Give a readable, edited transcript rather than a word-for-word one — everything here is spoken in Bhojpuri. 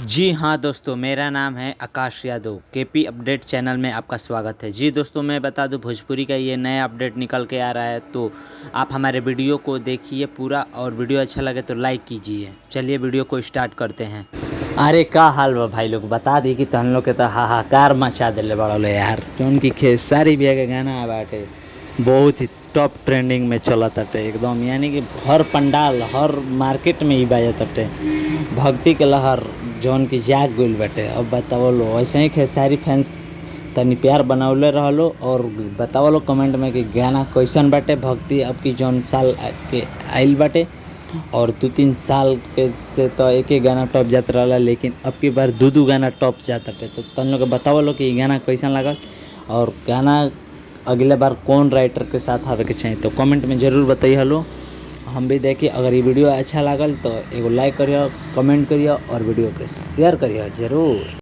जी हाँ दोस्तों, मेरा नाम है आकाश यादव। केपी अपडेट चैनल में आपका स्वागत है। जी दोस्तों, मैं बता दूं भोजपुरी का ये नया अपडेट निकल के आ रहा है, तो आप हमारे वीडियो को देखिए पूरा, और वीडियो अच्छा लगे तो लाइक कीजिए। चलिए वीडियो को स्टार्ट करते हैं। अरे का हाल बा भाई लोग, बता दी कि तहन लोग के तो हाहाकार मचा दिले बड़ा लो यार। जौन की खेसारी भैया के गाना बाटे बहुत ही टॉप ट्रेंडिंग में चलत हटे एकदम, यानी कि हर पंडाल हर मार्केट में ही बाजत हटे। भक्ति के लहर जौन की जाग गइल बाटे। अब बताओ लो, ऐसे ही खेसारी फैंस तनी प्यार बनौले रहलो और बताओ लो कमेंट में कि गाना कैसन बाटे। भक्ति अब की जौन साल के आइल बाटे और 2-3 साल के से तो एक ही गाना टॉप जात रहा, लेकिन अब की बार दो गाना टॉप जात हटे। तो तुम लोग बताओ लो कि गाना कैसन लागल और गाना अगले बार कौन राइटर के साथ आवे के चाहिए, तो कमेंट में ज़रूर बताइए। हलो हम भी देखिए। अगर ये वीडियो अच्छा लागल तो एगो लाइक करिए, कमेंट करिए और वीडियो के शेयर करिए ज़रूर।